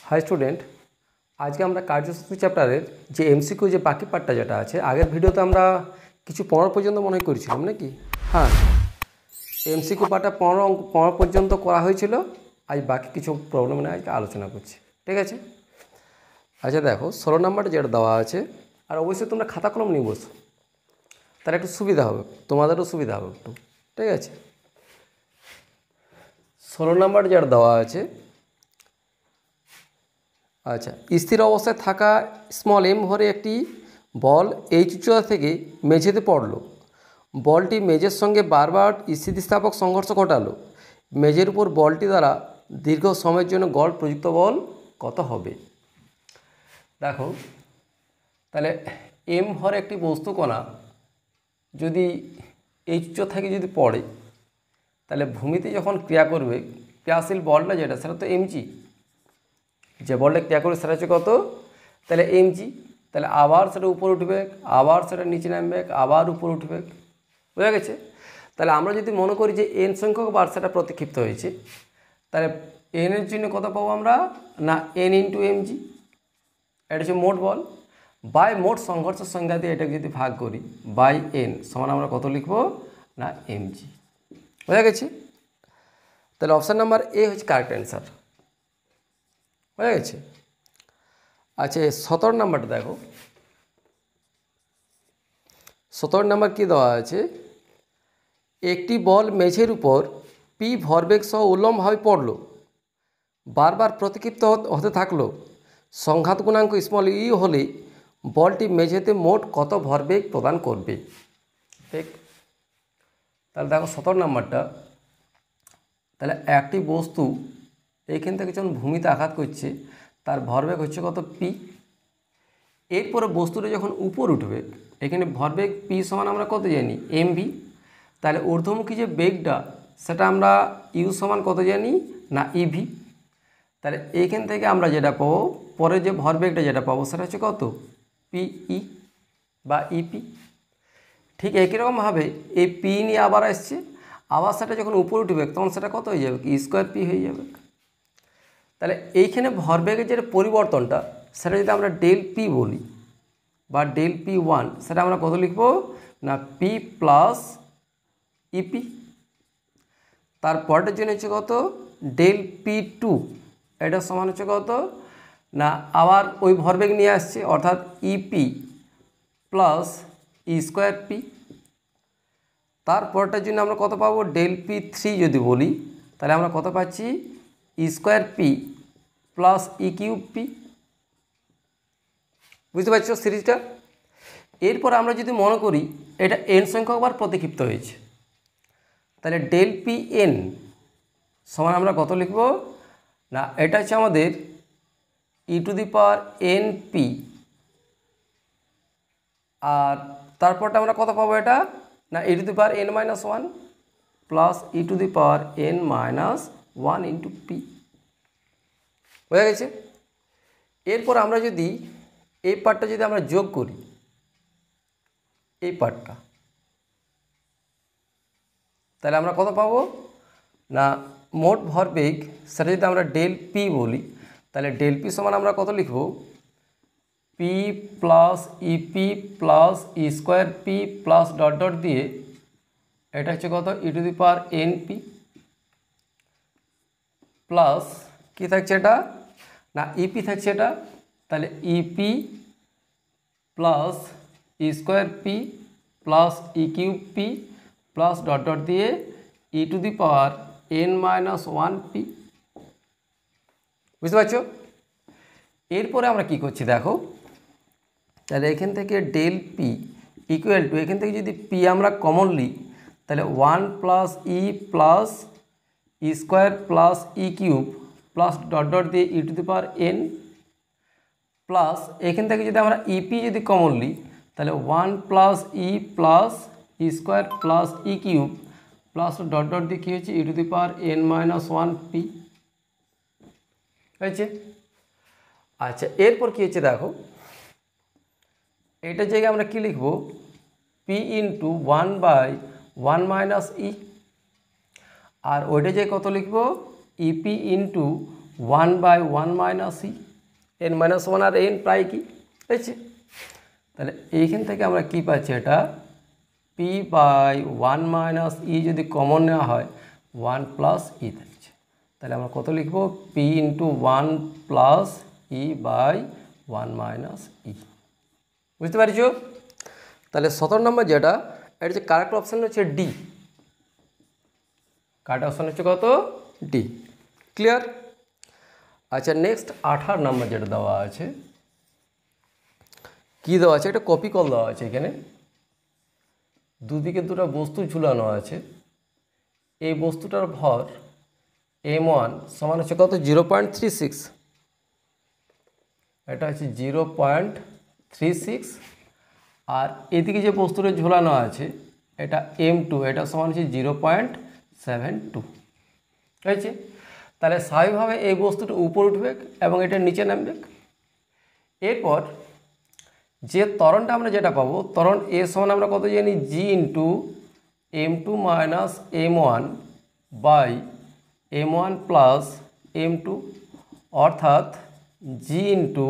High student आज के আমরা কার্যসূচি চ্যাপ্টারের যে এমসিকিউ যে বাকি পার্টটা যেটা আছে আগের ভিডিওতে আমরা কিছু 15 পর্যন্ত মনে করেছিলাম নাকি। হ্যাঁ, এমসিকিউ পার্টটা 15 পর্যন্ত করা হয়েছিল। আজ বাকি কিছু প্রবলেম নিয়ে আজকে আলোচনা করছি, ঠিক আছে। আচ্ছা দেখো 16 নম্বরটা যেটা দেওয়া আছে, আর অবশ্যই তোমরা খাতা কলম নিয়ে বসো, তাহলে একটু সুবিধা হবে, তোমাদেরও সুবিধা হবে একটু, ঠিক আছে। 16 নম্বর যেটা দেওয়া আছে, আচ্ছা, স্থির অবস্থায় থাকা স্মল এম ভরে একটি বল এইচ উচ্চতা থেকে মেঝেতে পড়ল। বলটি মেঝের সঙ্গে বারবার স্থিতিস্থাপক সংঘর্ষ ঘটালো। মেঝের উপর বলটি দ্বারা দীর্ঘ সময়ের জন্য গড় প্রযুক্ত বল কত হবে? দেখো তাহলে এম ভরে একটি বস্তু কণা যদি এইচ উচ্চতা থেকে যদি পড়ে, তাহলে ভূমিতে যখন ক্রিয়া করবে ক্রিয়াশীল বলটা যেটা সেটা তো এমজি, যে বলটা ক্রিয়া করবে সেটা হচ্ছে কত, তাহলে এমজি। তাহলে আবার সেটা উপরে উঠবে, আবার সেটা নিচে নামবে, আবার উপরে উঠবে, বুঝা গেছে। তাহলে আমরা যদি মনে করি যে এন সংখ্যক বার সেটা প্রতিক্ষিপ্ত হয়েছে, তাহলে এন এর জন্য কত পাবো আমরা, না এন ইন্টু এমজি, এটা হচ্ছে মোট বল, বাই মোট সংঘর্ষের সংখ্যা দিয়ে এটাকে যদি ভাগ করি বাই এন সমান আমরা কত লিখব, না এমজি, বুঝা গেছে। তাহলে অপশান নাম্বার এ হচ্ছে কারেক্ট অ্যান্সার, বুঝা গেছে। আচ্ছা 17 নাম্বারটা দেখো, 17 নাম্বার কী দেওয়া আছে, একটি বল মেঝের উপর পি ভরবেগ সহ উল্লম্বভাবে পড়ল, বারবার প্রতিক্ষিপ্ত হতে থাকলো। সংঘাত গুণাঙ্ক স্মল ই হলে বলটি মেঝেতে মোট কত ভরবেগ প্রদান করবে? ঠিক, তাহলে দেখো 17 নাম্বারটা, তাহলে একটি বস্তু এইখান থেকে যখন ভূমিতে আঘাত করছে তার ভরবেগ হচ্ছে কত, পি। এরপরে বস্তুটা যখন উপর উঠবে এখানে ভরবেগ পি সমান আমরা কত জানি, এম ভি। তাহলে ঊর্ধ্বমুখী যে বেগটা সেটা আমরা ইউ সমান কত জানি, না ইভি। তাহলে এইখান থেকে আমরা যেটা পাবো, পরে যে ভরবেগটা যেটা পাবো সেটা হচ্ছে কত, পিই বা ইপি। ঠিক একই রকমভাবে এই পি নিয়ে আবার আসছে, আবার সেটা যখন উপর উঠবে তখন সেটা কত হয়ে যাবে, ই স্কোয়ার পি হয়ে যাবে। তাহলে এইখানে ভরবেগের যে পরিবর্তনটা সেটা যদি আমরা ডেল পি বলি বা ডেল পি ওয়ান, সেটা আমরা কত লিখব, না পি প্লাস ইপি। তারপরটার জন্য হচ্ছে কত, ডেল পি টু, এটা সমান হচ্ছে কত, না আবার ওই ভরবেগ নিয়ে আসছে অর্থাৎ E P plus e square P. তারপরটার জন্য আমরা কত পাবো, ডেল পি থ্রি যদি বলি তাহলে আমরা কত পাচ্ছি, ই square p plus e cube P. বুঝতে পারছো সিরিজটা। এরপর আমরা যদি মনে করি এটা এন সংখ্যকবার প্রতিক্ষিপ্ত হয়েছে, তাহলে ডেল পি এন সমান আমরা কত লিখব, না এটা হচ্ছে আমাদের e to the power n p, আর তারপরটা আমরা কত পাবো, এটা না e to the power n minus one plus e to the power n minus one into p, হয়ে গেছে। এরপর আমরা যদি এই পার্টটা যদি আমরা যোগ করি, এই পার্টটা, তাহলে আমরা কত পাবো, না মোট ভরবেগ সেটা যদি আমরা ডেল পি বলি তাহলে ডেল পি সমান আমরা কত লিখব, p plus ep plus e square p plus dot dot দিয়ে এটা হচ্ছে কত, e to the power n p plus কী থাকছে এটা, না ইপি থাকছে এটা, তাহলে ep plus e square p plus e cube p plus dot dot দিয়ে e to the power n minus one p. বুঝতে পারছো। এরপরে আমরা কি করছি দেখো, তাহলে এখান থেকে ডেল পি ইকুয়াল টু, এখান থেকে যদি পি আমরা কমন নিই তাহলে one plus e plus e square plus e cube plus dot dot দিয়ে e to the power n plus এখান থেকে যদি আমরা ইপি যদি কমন নিই তাহলে one plus e plus e square plus e cube plus dot dot দিয়ে কী হচ্ছে, e to the power n minus one p হয়েছে। আচ্ছা এরপর কী হচ্ছে দেখো, এটার জায়গায় আমরা কী লিখব, p into one by one minus e, আর ওইটা জায়গায় কত লিখব, ep into 1/1 minus e, n minus one আর n প্রায় কি হয়েছে। তাহলে এইখান থেকে আমরা কি পাচ্ছি, এটা p/1 মাইনাস ই যদি কমন নেওয়া হয় 1 প্লাস ই থাকছে। তাহলে আমরা কত লিখব, p into 1 plus e/1 minus e. বুঝতে পারছো? তাহলে 17 নম্বর যেটা, এটা হচ্ছে কারেক্ট অপশান হচ্ছে ডি। কারেক্ট অপশান হচ্ছে কত, ডি। ক্লিয়ার? আচ্ছা, নেক্সট 18 নম্বর যেটা দেওয়া আছে, কি দেওয়া আছে, একটা কপি কল দেওয়া আছে। এখানে দুদিকে দুটো বস্তু ঝুলানো আছে। এই বস্তুটার ভর m1 সমান হচ্ছে কত, 0.36। এটা হচ্ছে 0.36। আর এদিকে যে বস্তুটা ঝুলানো আছে এটা m2, এটা সমান হচ্ছে 0.72 হয়েছে। তাহলে স্বাভাবিকভাবে এই বস্তুটা উপরে উঠবে এবং এটা নিচে নামবে। এরপর যে ত্বরণটা আমরা যেটা পাবো, ত্বরণ এ সমান আমরা কত জানি, g into m2 minus m1 by m1 plus m2, অর্থাৎ g into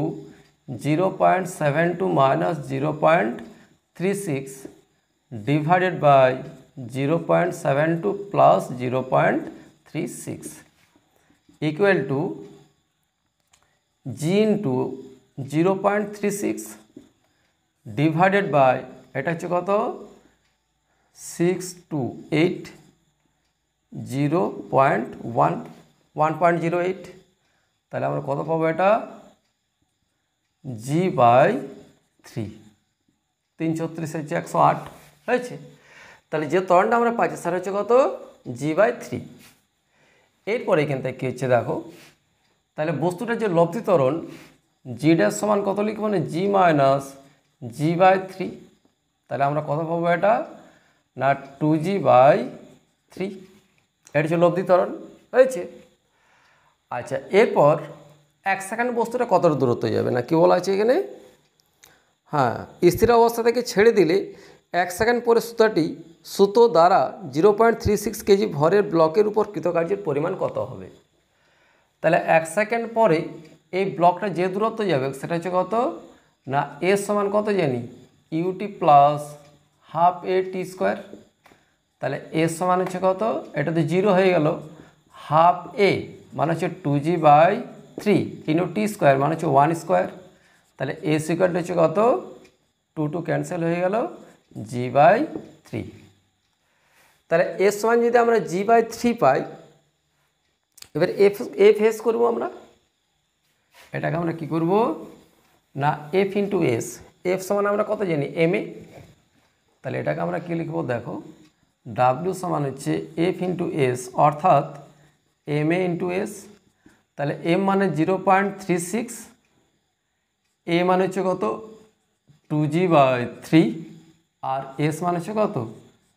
0.72 minus 0.36 divided by 0.72 plus 0.36 equal to g into 0.36 divided by, এটা হচ্ছে কত, 1.08। তাহলে আমরা কত পাবো, এটা g/3। 3×36 হচ্ছে 108 হয়েছে। তাহলে যে ত্বরণটা আমরা পাচ্ছি সেটা হচ্ছে কত, g/3। এরপরে এখান থেকে কী হচ্ছে দেখো, তাহলে বস্তুটার যে লব্ধি ত্বরণ g ড্যাশ সমান কত লিখব, মানে g মাইনাস g/3। তাহলে আমরা কত পাবো, এটা না 2g/3। এটা হচ্ছে লব্ধি ত্বরণ হয়েছে। আচ্ছা, এরপর 1 সেকেন্ড বস্তুটা কত দূরত্ব যাবে, না কি বলা আছে এখানে, হ্যাঁ, স্থির অবস্থা থেকে ছেড়ে দিলে 1 সেকেন্ড পরে সুতো দ্বারা 0.36 কেজি ভরের ব্লকের উপর কৃতকার্যের পরিমাণ কত হবে। তাহলে 1 সেকেন্ড পরে এই ব্লকটা যে দূরত্ব যাবে সেটা হচ্ছে কত, না এ সমান কত জানি, ইউটি প্লাস হাফ এ টি স্কোয়ার। তাহলে এ সমান হচ্ছে কত, এটা তো 0 হয়ে গেল, হাফ এ মানে হচ্ছে 2g/3 ইন্টু টি স্কোয়ার মানে হচ্ছে 1 স্কোয়ার। তাহলে এ স্কোয়ারটা হচ্ছে কত, 2 ক্যান্সেল হয়ে গেল, g/3। তাহলে এর সমান যদি আমরা g/3 পাই, এবার এফ এস করবো আমরা। এটাকে আমরা কি করব, না এফ ইন্টু এস। এফ সমান আমরা কত জানি, এম এ। তাহলে এটাকে আমরা কি লিখবো দেখো, ডাব্লিউ সমান হচ্ছে এফ ইন্টু এস, অর্থাৎ এম এ ইন্টু এস। তাহলে এম মানে 0.36, এ মানে হচ্ছে কত, 2g/3, আর এস মানে হচ্ছে কত,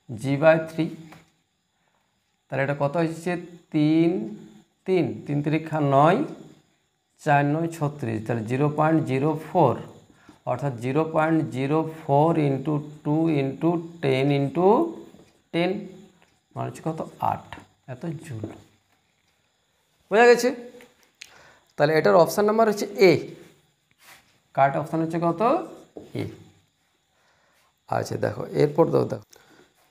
g/3। তাহলে এটা কত হচ্ছে, 3 3 3 3 9 4 9 36। তাহলে 0.04, অর্থাৎ 0.04 ইন্টু 2 ইন্টু 10 ইন্টু 10 মানে হচ্ছে কত, 8 এত জুল। বোঝা গেছে? তাহলে এটার অপশান নাম্বার হচ্ছে এ। কারেক্ট অপশান হচ্ছে কত, এ। আচ্ছা দেখো, এরপর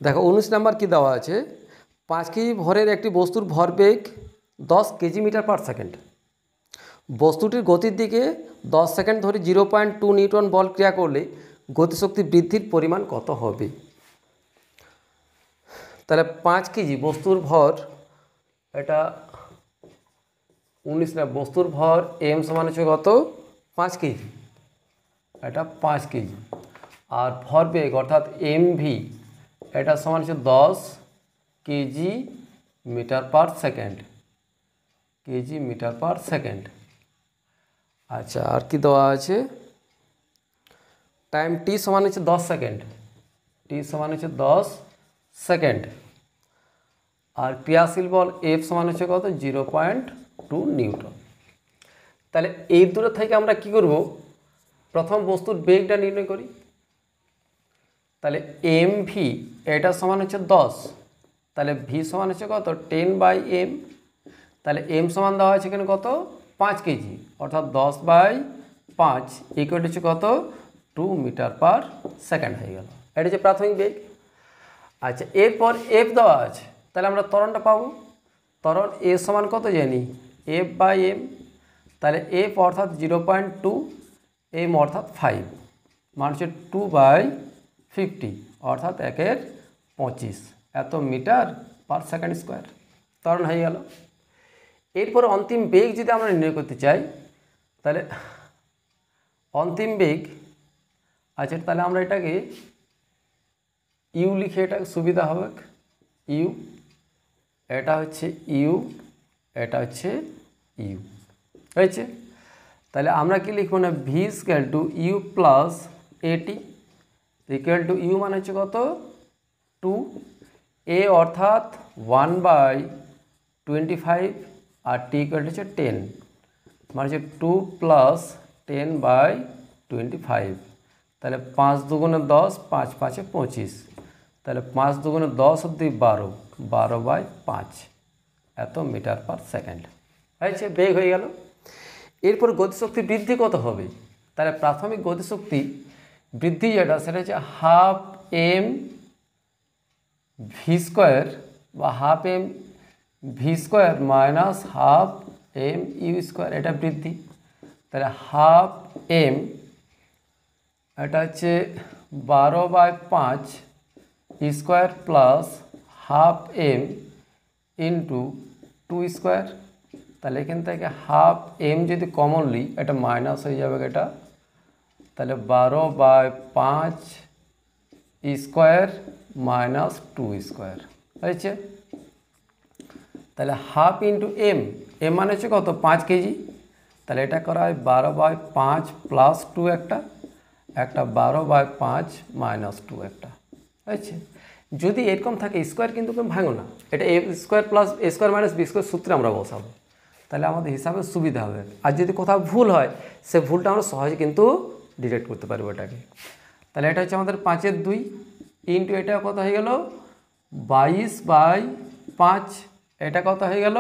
দেখো 19 নাম্বার কি দেওয়া আছে, 5 কেজি ভরের একটি বস্তুর ভরবেগ 10 কেজি মিটার পার সেকেন্ড। বস্তুটির গতির দিকে 10 সেকেন্ড ধরে 0.2 নিউটন বল ক্রিয়া করলে গতিশক্তি বৃদ্ধির পরিমাণ কত হবে। তাহলে 5 কেজি বস্তুর ভর, এটা 19 না, বস্তুর ভর এম সমান হচ্ছে কত, 5 কেজি, এটা 5 কেজি। আর ভরবেগ অর্থাৎ এমভি, এটা সমান হচ্ছে 10 kg metre per second, kg metre per second. আচ্ছা, আর কি দেওয়া আছে, টাইম টি সমান হচ্ছে 10 সেকেন্ড, টি সমান হচ্ছে 10 সেকেন্ড। আর ক্রিয়াশীল বল এফ সমান হচ্ছে কত, 0.2 নিউটন। তাহলে এই দুটো থেকে আমরা কি করব, প্রথম বস্তুর বেগটা নির্ণয় করি। তাহলে এম ভি এটা সমান হচ্ছে 10, তাহলে ভি সমান হচ্ছে কত, 10/m। তাহলে এম সমান দেওয়া আছে এখানে কত 5 কেজি, অর্থাৎ 10/5 ইকুয়াল হচ্ছে কত 2 মিটার পার সেকেন্ড হয়ে গেল। এটা হচ্ছে প্রাথমিক বেগ। আচ্ছা, এরপর এফ দেওয়া আছে, তাহলে আমরা ত্বরণটা পাবো। ত্বরণ এ সমান কত জানি F/m, তাহলে এফ অর্থাৎ 0.2, এম অর্থাৎ 5, মান হচ্ছে 2/50 অর্থাৎ 1/25 এত মিটার পার সেকেন্ড স্কোয়ার ত্বরণ হয়ে গেল। এরপর অন্তিম বেগ যদি আমরা নির্ণয় করতে চাই, তাহলে অন্তিম বেগ, আচ্ছা তাহলে আমরা এটাকে ইউ লিখে এটা সুবিধা হবে। ইউ, এটা হচ্ছে ইউ, এটা হচ্ছে ইউ, হয়েছে। তাহলে আমরা কি লিখবো না V equal to U plus at equal to U মানে হচ্ছে কত 2, এ অর্থাৎ 1/25 আর টি ইকুয়াল হচ্ছে 10, মানে হচ্ছে 2 + 10/25। তাহলে 5 দুগুণে 10, 5 5 25, তাহলে 5 দুগুণে 10 অব্দি 12, 12/5 এত মিটার পার সেকেন্ড হয়েছে, বেগ হয়ে গেল। এরপর গতিশক্তি বৃদ্ধি কত হবে, তাহলে প্রাথমিক গতিশক্তি বৃদ্ধি যেটা সেটা হচ্ছে হাফ এম ভি স্কোয়ার বা half M V square minus half M U square, এটা বৃদ্ধি। তাহলে হাফ এম এটা হচ্ছে 12/5 square plus half M into 2 square. তাহলে এখান থেকে হাফ এম যদি কমনলি এটা মাইনাস হয়ে যাবে এটা, তাহলে 12/5 স্কোয়ার মাইনাস 2 স্কোয়ার হয়েছে। তাহলে হাফ ইন্টু এম, এম মানে হচ্ছে কত 5 কেজি, তাহলে এটা করা হয় 12/5 প্লাস 2 একটা 12/5 মাইনাস 2 একটা হয়েছে। যদি এরকম থাকে স্কোয়ার কিন্তু ভাঙো না, এটা এ স্কোয়ার প্লাস এ স্কোয়ার মাইনাস বি স্কোয়ার সূত্রে আমরা বসাবো, তাহলে আমাদের হিসাবে সুবিধা হবে। আর যদি কোথাও ভুল হয় সে ভুলটা আমরা সহজে কিন্তু ডিটেক্ট করতে পারবো এটাকে। তাহলে এটা হচ্ছে আমাদের 5/2 ইন্টু এটা কত হয়ে গেল 22/5, এটা কত হয়ে গেল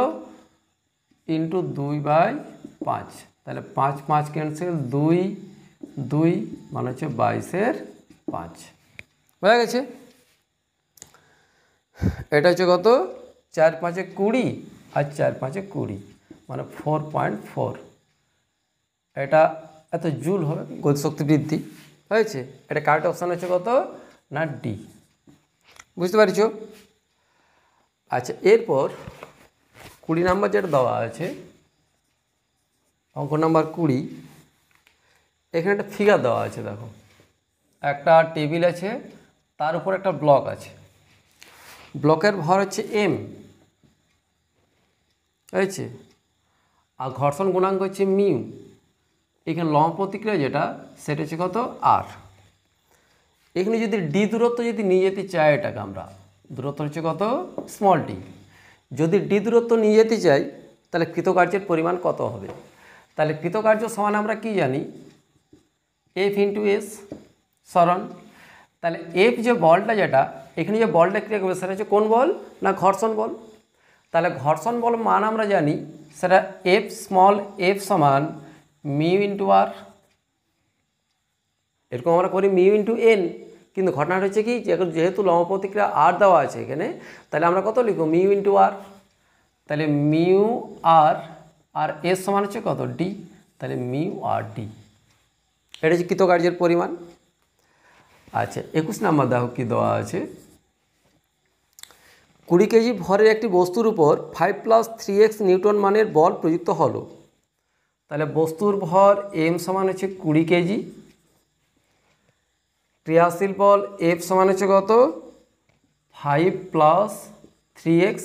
ইন্টু 2/5, তাহলে 5 5 ক্যান্সেল, 2 2 মানে হচ্ছে 22/5 হয়ে গেছে। এটা হচ্ছে কত 4 5 20 আর 4 5 20 মানে 4.4, এটা এত জুল হবে গতিশক্তি বৃদ্ধি হয়েছে। এটা কারেক্ট অপশান হচ্ছে কত না ডি, বুঝতে পারছো। আচ্ছা, এরপর 20 নাম্বার যেটা দেওয়া আছে অঙ্ক নাম্বার 20, এখানে একটা ফিগার দেওয়া আছে। দেখো একটা টেবিল আছে, তার উপর একটা ব্লক আছে, ব্লকের ভর হচ্ছে এম হয়েছে, আর ঘর্ষণ গুণাঙ্ক হচ্ছে মিউ। এখানে লম্ব প্রতিক্রিয়া যেটা সেটা হচ্ছে কত আর। এখানে যদি ডি দূরত্ব যদি নিয়ে যেতে চাই, এটাকে আমরা দূরত্ব হচ্ছে কত স্মল ডি, যদি ডি দূরত্ব নিয়ে যেতে চাই তাহলে কৃতকার্যের পরিমাণ কত হবে। তাহলে কৃতকার্য সমান আমরা কি জানি এফ ইন্টু এস সরণ। তাহলে এফ যে বলটা যেটা এখানে যে বলটা ক্রিয়া করবে সেটা হচ্ছে কোন বল না ঘর্ষণ বল। তাহলে ঘর্ষণ বল মান আমরা জানি সেটা এফ স্মল এফ সমান মিউ ইন্টু আর, এরকম আমরা করি মিউ ইন্টু এন। কিন্তু ঘটনাটা হচ্ছে কি যেহেতু লম্ব প্রতিক্রিয়া আর দেওয়া আছে এখানে, তাহলে আমরা কত লিখব মিউ ইন্টু আর, তাহলে মিউ আর আর এস সমান হচ্ছে কত ডি, তাহলে মিউ আর ডি, এটা হচ্ছে কৃতকার্যের পরিমাণ। আচ্ছা, 21 নাম্বার দেখো কি দেওয়া আছে 20 কেজি ভরের একটি বস্তুর উপর 5 + 3x নিউটন মানের বল প্রযুক্ত হলো। তাহলে বস্তুর ভর এম সমান হচ্ছে 20 কেজি, ক্রিয়াশীল বল এফ সমান হচ্ছে কত 5 + 3x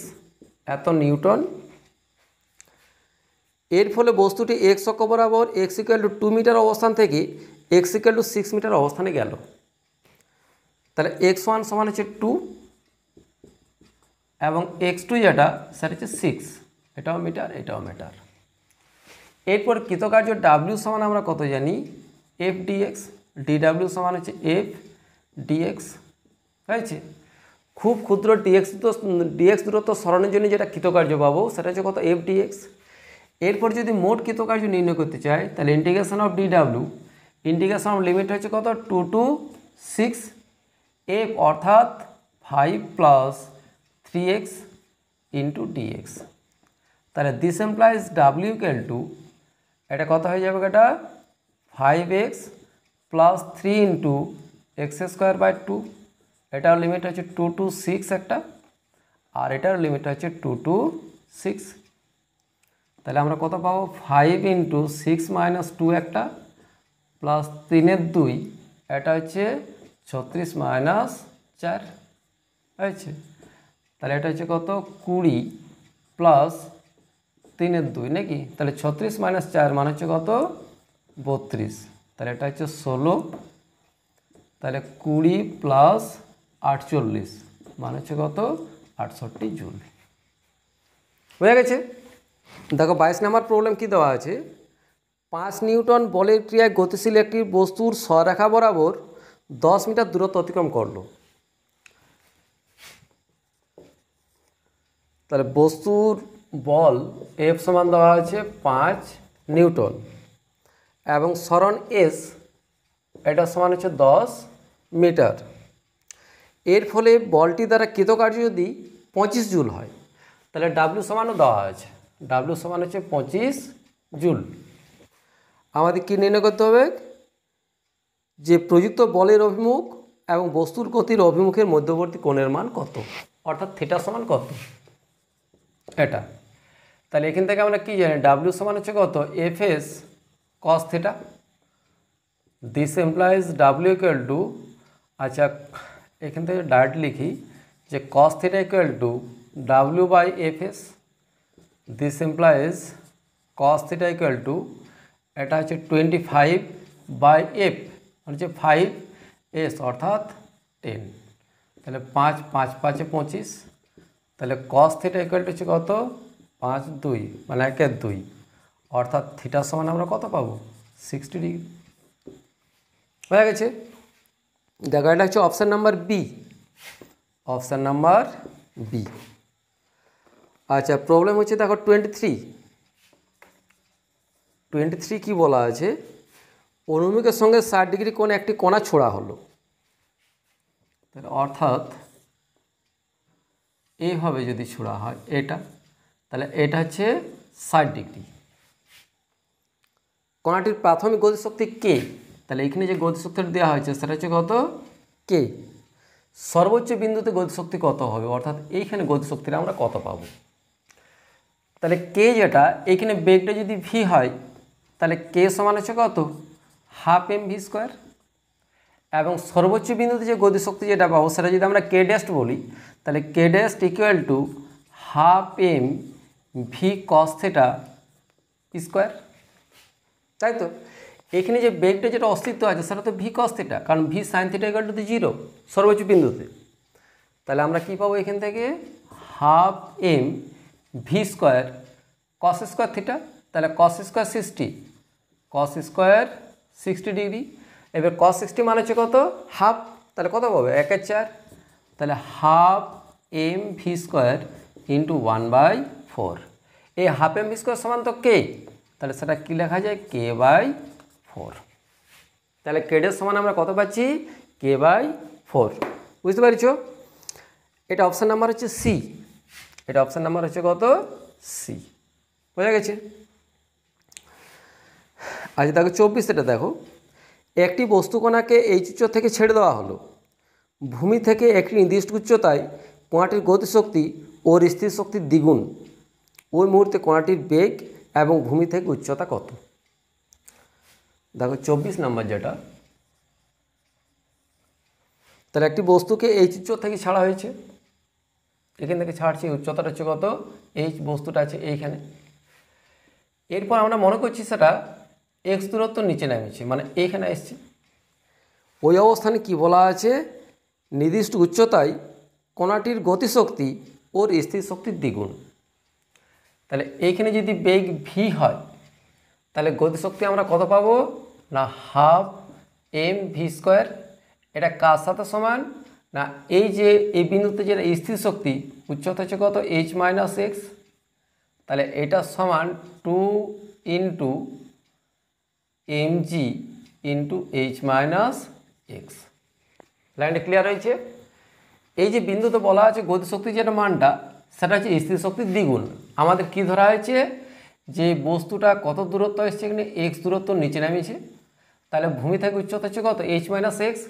এত নিউটন। এর ফলে বস্তুটি এক্স অক্ষ বরাবর x = 2 মিটার অবস্থান থেকে x = 6 মিটার অবস্থানে গেল। তাহলে x1 সমান হচ্ছে 2 এবং x2 যেটা সেটা হচ্ছে 6, এটাও মিটার এটাও মিটার। এরপর কৃতকার্য w সমান আমরা কত জানি f dx, dw সমান হচ্ছে f dx হয়েছে। খুব ক্ষুদ্র ডিএক্স দূরত্ব সরণের জন্য যেটা কৃতকার্য পাবো সেটা হচ্ছে কত এফ ডিএক্স। এরপর যদি মোট কৃতকার্য নির্ণয় করতে চাই তাহলে integration of DW integration of limit হচ্ছে কত 2 to 6 এফ অর্থাৎ 5 + 3x ইন্টু ডিএক্স। তাহলে this implies W equal to এটা কত হয়ে যাবে, এটা 5x + 3 ইন্টু x²/2। এটার লিমিট হচ্ছে 2 to 6 একটা, আর এটার লিমিট হচ্ছে 2 to 6। তাহলে আমরা কত পাবো 5 × 6 - 2 একটা প্লাস 3 × 2 এটা হচ্ছে 36 - 4 হয়েছে। তাহলে এটা হচ্ছে কত 20 প্লাস 3 × 2 নাকি, তাহলে 36 - 4 মানে হচ্ছে কত 32। তাহলে এটা হচ্ছে 16, তাহলে 20 প্লাস 48 মানে হচ্ছে কত 68 জুল। হয়ে গেছে। দেখো 22 নম্বর প্রবলেম কি দেওয়া আছে, 5 নিউটন বলের ক্রিয়ায় গতিশীল একটি বস্তুর সরেখা বরাবর 10 মিটার দূরত্ব অতিক্রম করলো। তাহলে বস্তুর বল এফ সমান দেওয়া আছে 5 নিউটন এবং সরণ এস এটা সমান হচ্ছে 10 মিটার। এর ফলে বলটি দ্বারা কৃতকার্য যদি 25 জুল হয় তাহলে ডাব্লিউ সমানও দেওয়া আছে, ডাব্লিউ সমান হচ্ছে 25 জুল। আমাদের কী নির্ণয় করতে হবে, যে প্রযুক্ত বলের অভিমুখ এবং বস্তুর গতির অভিমুখের মধ্যবর্তী কোণের মান কত, অর্থাৎ থিটা সমান কত এটা। তাহলে এখান থেকে আমরা কি জানি, ডাব্লিউ সমান হচ্ছে কত FS cos theta. This implies W equal to, আচ্ছা এখান থেকে ডাইরেক্ট লিখি যে cos theta equal to W/Fs। This implies cos theta equal to এটা হচ্ছে 25/f হচ্ছে 5s অর্থাৎ 10। তাহলে 5 5 5 25, তাহলে কস থিটা ইকুয়াল টু হচ্ছে কত 5 2 মানে 1 2 অর্থাৎ থিটা সমান আমরা কত পাবো 60 ডিগ্রি। হয়ে গেছে। দেখো এটা হচ্ছে option number B, option number B. আচ্ছা প্রবলেম হচ্ছে দেখো 23 কি বলা আছে, অনুভূমিকের সঙ্গে 60 ডিগ্রি কোণে একটি কণা ছোড়া হলো। তাহলে অর্থাৎ এইভাবে যদি ছোড়া হয় এটা, তাহলে এটা হচ্ছে 60 ডিগ্রি। কণাটির প্রাথমিক গতিশক্তি কে, তাহলে এখানে যে গতিশক্তিটা দেওয়া হয়েছে সেটা হচ্ছে কত কে। সর্বোচ্চ বিন্দুতে গতিশক্তি কত হবে, অর্থাৎ এইখানে গতিশক্তিটা আমরা কত পাবো। তাহলে কে যেটা এইখানে বেগটা যদি ভি হয় তাহলে কে সমান হচ্ছে কত 1/2 mv², এবং সর্বোচ্চ বিন্দুতে যে গতিশক্তি যেটা পাবো সেটা যদি আমরা কে ড্যাশ বলি তাহলে কে dash equal to 1/2 mv cos theta square. তাই তো এখানে যে বেগটা যেটা অস্তিত্ব আছে সেটা তো ভি cos থিটা, কারণ V sine theta equal to 0 সর্বোচ্চ বিন্দুতে। তাহলে আমরা কি পাবো এখান থেকে 1/2 mv² cos স্কোয়ার থিটা, তাহলে cos square 60, cos square 60 degree. এবার cos 60 মানে হচ্ছে কত হাফ, তাহলে কত পাবে 1/4, তাহলে 1/2 mv² ইন্টু 1/4। এই 1/2 mv² সমান তো কে, তাহলে সেটা কী লেখা যায় k/4। তাহলে কেডের সমান আমরা কত পাচ্ছি k/4। বুঝতে পারছো, এটা অপশান নাম্বার হচ্ছে সি, এটা অপশান নাম্বার হচ্ছে কত সি। বোঝা গেছে। আচ্ছা দেখো 24 দেখো, একটি বস্তুকণাকে এইচ উচ্চ থেকে ছেড়ে দেওয়া হলো। ভূমি থেকে একটি নির্দিষ্ট উচ্চতায় কণাটির গতিশক্তি ও স্থির শক্তির দ্বিগুণ। ওই মুহূর্তে কণাটির বেগ এবং ভূমি থেকে উচ্চতা কত। দেখো 24 নম্বর যেটা, তাহলে একটি বস্তুকে এইচ উচ্চ থেকে ছাড়া হয়েছে, এখান থেকে ছাড়ছি, উচ্চতাটা হচ্ছে কত এইচ, বস্তুটা আছে এইখানে। এরপর আমরা মনে করছি সেটা এক্স দূরত্ব নিচে নেমেছে, মানে এইখানে এসছে। ওই অবস্থানে কি বলা আছে, নির্দিষ্ট উচ্চতায় কণাটির গতিশক্তি ওর স্থির শক্তির দ্বিগুণ। তাহলে এইখানে যদি বেগ ভি হয় তাহলে গতিশক্তি আমরা কত পাবো না 1/2 mv²। এটা কার সাথে সমান না এই যে এই বিন্দুতে যেটা স্থির শক্তি উচ্চতা হচ্ছে কত h মাইনাস এক্স, তাহলে এটা সমান 2 into mg into h minus x. লাইনটা ক্লিয়ার হয়েছে? এই যে বিন্দুতে বলা আছে গতিশক্তির যেটা মানটা সেটা হচ্ছে স্থির শক্তির দ্বিগুণ। আমাদের কি ধরা হয়েছে যে বস্তুটা কত দূরত্ব এসছে, এখানে এক্স দূরত্ব নিচে নামিয়েছে, তাহলে ভূমি থেকে উচ্চতা হচ্ছে কত h মাইনাস এক্স,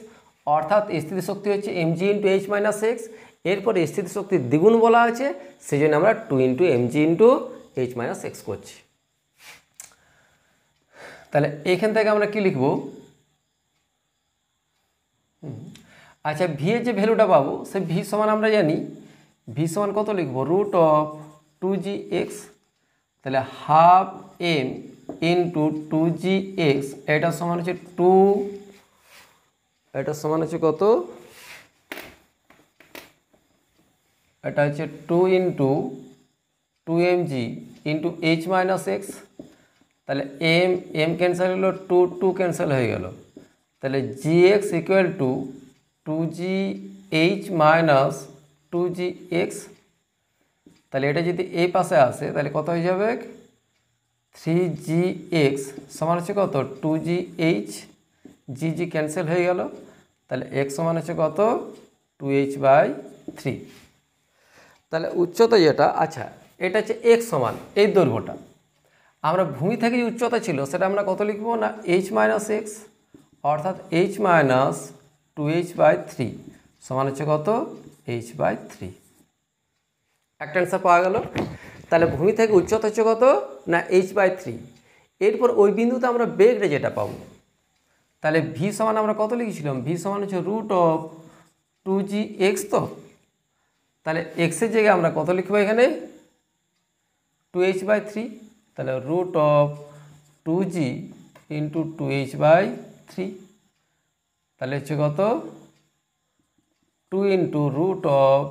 অর্থাৎ স্থিতি শক্তি হচ্ছে mg into h minus x. এরপরে স্থিতি শক্তির দ্বিগুণ বলা আছে, সেই জন্য আমরা 2 into mg into h minus x করছি। তাহলে এখান থেকে আমরা কি লিখব? আচ্ছা ভি এর যে ভ্যালুটা পাবো সে ভি সমান আমরা জানি ভি সমান কত লিখবো রুট অফ 2gx, তাহলে হাফ এম ইন্টু 2gx, এটা সমান হচ্ছে 2, এটা সমান হচ্ছে কত, এটা হচ্ছে 2 into 2mg into h minus x, তাহলে এম এম ক্যান্সেল হলো, 2 2 ক্যান্সেল হয়ে গেল, তাহলে gx equal to 2gh minus 2gx, তাহলে এটা যদি এই পাশে আসে তাহলে কত হয়ে যাবে 3gx সমান হচ্ছে কত 2gh, g ক্যান্সেল হয়ে গেল, তাহলে x সমান হচ্ছে কত 2h/3। তাহলে উচ্চতা যেটা, আচ্ছা এটা হচ্ছে x সমান এই দৈর্ঘ্যটা, আমরা ভূমি থেকে যে উচ্চতা ছিল সেটা আমরা কত লিখবো না h মাইনাস এক্স, অর্থাৎ h মাইনাস 2h/3 সমান হচ্ছে কত h/3। একটা অ্যান্সার পাওয়া গেল। তাহলে ভূমি থেকে উচ্চতা হচ্ছে কত না h/3। এরপর ওই বিন্দুতে আমরা বেগটা যেটা পাবো, তাহলে ভি সমান আমরা কত লিখেছিলাম, ভি সমান হচ্ছে রুট অফ 2gx, তো তাহলে এক্সের জায়গায় আমরা কত লিখবো এখানে 2h/3, তাহলে root of 2g into 2h/3, তাহলে হচ্ছে কত 2 ইন্টু রুট অফ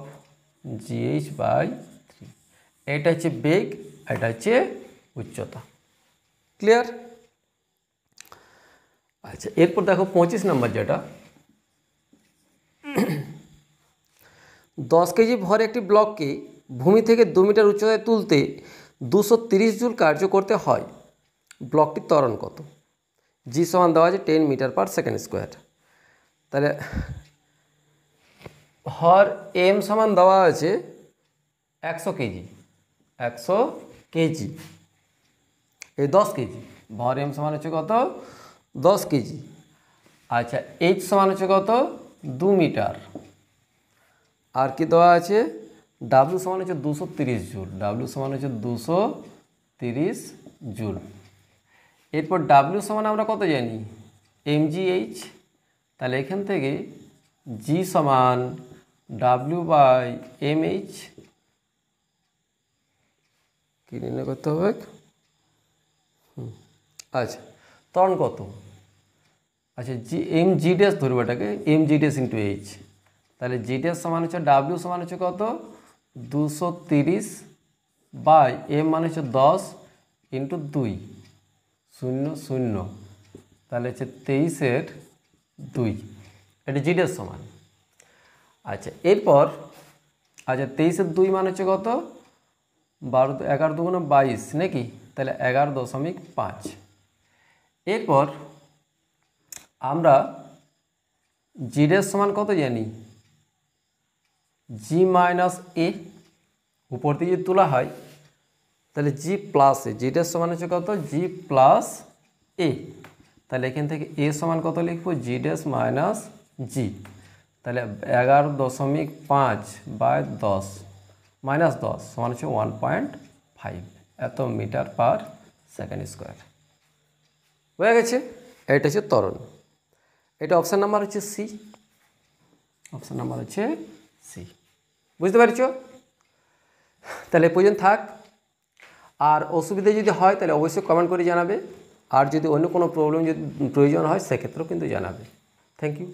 gh/3। এটা হচ্ছে বেগ, এটা হচ্ছে উচ্চতা। ক্লিয়ার? আচ্ছা এরপর দেখো 25 নম্বর যেটা, 10 কেজি ভর একটি ব্লককে ভূমি থেকে 2 মিটার উচ্চতায় তুলতে 230 জুল কার্য করতে হয়, ব্লকটির ত্বরণ কত? জি সমান দেওয়া আছে 10 মিটার পার সেকেন্ড স্কোয়ার। তাহলে ভর এম সমান দেওয়া আছে 100 কেজি, 100 কেজি, এই 10 কেজি ভর এম সমান হচ্ছে কত 10 কেজি। আচ্ছা এইচ সমান হচ্ছে কত 2 মিটার, আর কি দেওয়া আছে ডাব্লু সমান হচ্ছে 230 জুল, ডাব্লু সমান হচ্ছে 230 জুল। এরপর ডাব্লু সমান আমরা কত জানি mgh, তাহলে এখান থেকে জি সমান w/mh কি নির্ণয় করতে হবে। আচ্ছা ত্বরণ কত, আচ্ছা জি এম জি ড্যাশ ধরবো এটাকে mg ড্যাশ ইন্টু এইচ, তাহলে জি ড্যাশ সমান হচ্ছে ডাব্লিউ সমান হচ্ছে কত 230 বাই এম মানে হচ্ছে 10 ইন্টু 2 0 0, তাহলে হচ্ছে 23/2, এটা জি ড্যাশ সমান। আচ্ছা এরপর আচ্ছা 23/2 মানে হচ্ছে কত 11 দুগুণে 22 নাকি, তাহলে 11.5। এরপর আমরা জি ড্যাশ সমান কত জানি জি মাইনাস এ, উপর দিয়ে যদি তোলা হয় তাহলে জি প্লাস এ, জি ড্যাশ সমান হচ্ছে কত জি প্লাস এ, তাহলে এখান থেকে এ সমান কত লিখবো জি ড্যাশ মাইনাস জি, তাহলে 11.5/10 মাইনাস 10 সমান হচ্ছে 1.5 এত মিটার পার সেকেন্ড স্কোয়ার। হয়ে গেছে, এটা হচ্ছে ত্বরণ। এটা অপশান নাম্বার হচ্ছে সি, অপশান নাম্বার হচ্ছে সি। বুঝতে পারছ? তাহলে পর্যন্ত থাক, আর অসুবিধা যদি হয় তাহলে অবশ্যই কমেন্ট করে জানাবে, আর যদি অন্য কোনো প্রবলেম যদি প্রয়োজন হয় সেক্ষেত্রেও কিন্তু জানাবে। Thank you.